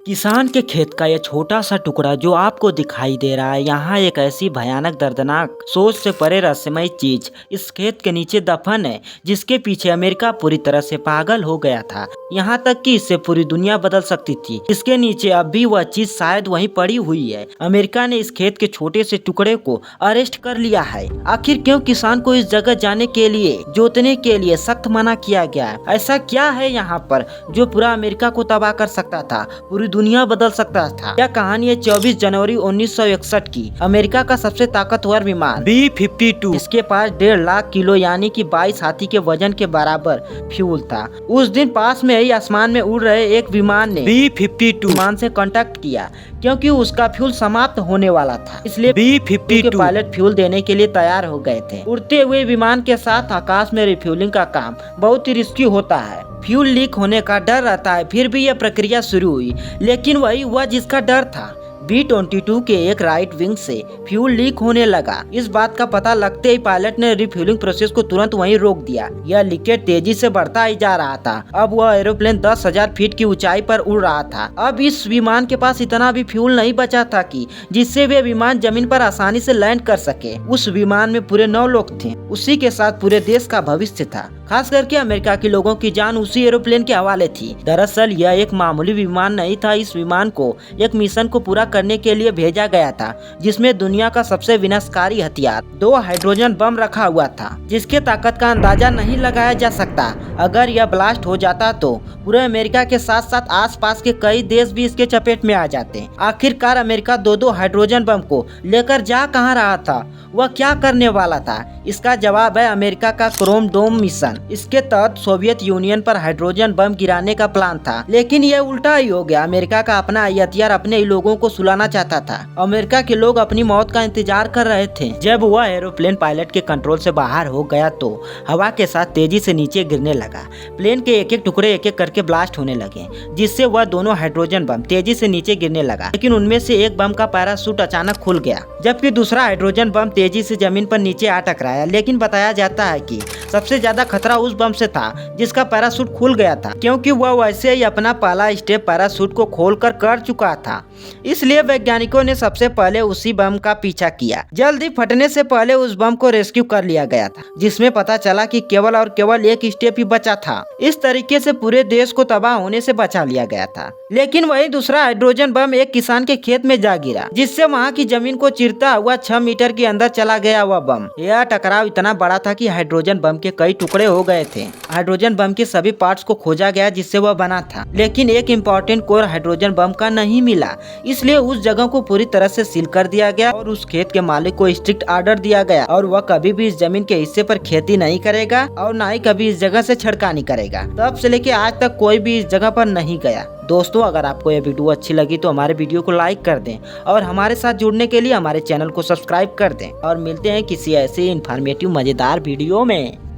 किसान के खेत का यह छोटा सा टुकड़ा जो आपको दिखाई दे रहा है, यहाँ एक ऐसी भयानक दर्दनाक सोच से परे रहस्यमय चीज इस खेत के नीचे दफन है, जिसके पीछे अमेरिका पूरी तरह से पागल हो गया था। यहाँ तक कि इससे पूरी दुनिया बदल सकती थी। इसके नीचे अब भी वह चीज शायद वहीं पड़ी हुई है। अमेरिका ने इस खेत के छोटे से टुकड़े को अरेस्ट कर लिया है। आखिर क्यों किसान को इस जगह जाने के लिए, जोतने के लिए सख्त मना किया गया है? ऐसा क्या है यहाँ पर जो पूरा अमेरिका को तबाह कर सकता था, पूरी दुनिया बदल सकता था? यह कहानी है 24 जनवरी 1961 की। अमेरिका का सबसे ताकतवर विमान B-52, इसके पास 1.5 लाख किलो यानी कि 22 हाथी के वजन के बराबर फ्यूल था। उस दिन पास में ही आसमान में उड़ रहे एक विमान ने B-52 विमान से कांटेक्ट किया, क्योंकि उसका फ्यूल समाप्त होने वाला था। इसलिए B-52 पायलट फ्यूल देने के लिए तैयार हो गए थे। उड़ते हुए विमान के साथ आकाश में रिफ्यूलिंग का काम बहुत ही रिस्की होता है। फ्यूल लीक होने का डर रहता है, फिर भी यह प्रक्रिया शुरू हुई, लेकिन वही हुआ जिसका डर था। B-22 के एक राइट विंग से फ्यूल लीक होने लगा। इस बात का पता लगते ही पायलट ने रिफ्यूलिंग प्रोसेस को तुरंत वहीं रोक दिया। यह लीकेज तेजी से बढ़ता ही जा रहा था। अब वह एरोप्लेन 10,000 फीट की ऊंचाई पर उड़ रहा था। अब इस विमान के पास इतना भी फ्यूल नहीं बचा था कि जिससे वे विमान जमीन पर आसानी से लैंड कर सके। उस विमान में पूरे 9 लोग थे। उसी के साथ पूरे देश का भविष्य था। खास करके अमेरिका के लोगों की जान उसी एरोप्लेन के हवाले थी। दरअसल यह एक मामूली विमान नहीं था। इस विमान को एक मिशन को पूरा करने के लिए भेजा गया था, जिसमें दुनिया का सबसे विनाशकारी हथियार 2 हाइड्रोजन बम रखा हुआ था, जिसके ताकत का अंदाजा नहीं लगाया जा सकता। अगर यह ब्लास्ट हो जाता तो पूरे अमेरिका के साथ साथ आसपास के कई देश भी इसके चपेट में आ जाते। आखिरकार अमेरिका 2 हाइड्रोजन बम को लेकर जा कहाँ रहा था? वह क्या करने वाला था? इसका जवाब है अमेरिका का क्रोम डोम मिशन। इसके तहत सोवियत यूनियन पर हाइड्रोजन बम गिराने का प्लान था, लेकिन यह उल्टा ही हो गया। अमेरिका का अपना हथियार अपने ही लोगों को सुलाना चाहता था। अमेरिका के लोग अपनी मौत का इंतजार कर रहे थे। जब वह एरोप्लेन पायलट के कंट्रोल से बाहर हो गया तो हवा के साथ तेजी से नीचे गिरने लगा। प्लेन के एक एक टुकड़े एक एक करके ब्लास्ट होने लगे, जिससे वह दोनों हाइड्रोजन बम तेजी से नीचे गिरने लगा। लेकिन उनमें से एक बम का पैराशूट अचानक खुल गया, जबकि दूसरा हाइड्रोजन बम तेजी से जमीन पर नीचे आ टकराया। लेकिन बताया जाता है कि सबसे ज्यादा खतरा उस बम से था जिसका पैराशूट खुल गया था, क्योंकि वह वैसे ही अपना पहला स्टेप पैराशूट को खोलकर कर चुका था। इसलिए वैज्ञानिकों ने सबसे पहले उसी बम का पीछा किया। जल्दी फटने से पहले उस बम को रेस्क्यू कर लिया गया था, जिसमें पता चला कि केवल और केवल एक स्टेप ही बचा था। इस तरीके से पूरे देश को तबाह होने से बचा लिया गया था। लेकिन वही दूसरा हाइड्रोजन बम एक किसान के खेत में जा गिरा, जिससे वहाँ की जमीन को चीरता हुआ 6 मीटर के अंदर चला गया वह बम। यह टकराव इतना बड़ा था कि हाइड्रोजन बम के कई टुकड़े हो गए थे। हाइड्रोजन बम के सभी पार्ट्स को खोजा गया जिससे वह बना था, लेकिन एक इम्पोर्टेंट कोर हाइड्रोजन बम का नहीं मिला। इसलिए उस जगह को पूरी तरह से सील कर दिया गया और उस खेत के मालिक को स्ट्रिक्ट ऑर्डर दिया गया और वह कभी भी इस जमीन के हिस्से पर खेती नहीं करेगा और न ही कभी इस जगह से छड़कानी करेगा। तब से लेके आज तक कोई भी इस जगह पर नहीं गया। दोस्तों, अगर आपको यह वीडियो अच्छी लगी तो हमारे वीडियो को लाइक कर दें और हमारे साथ जुड़ने के लिए हमारे चैनल को सब्सक्राइब कर दें। और मिलते हैं किसी ऐसे इन्फॉर्मेटिव मजेदार वीडियो में।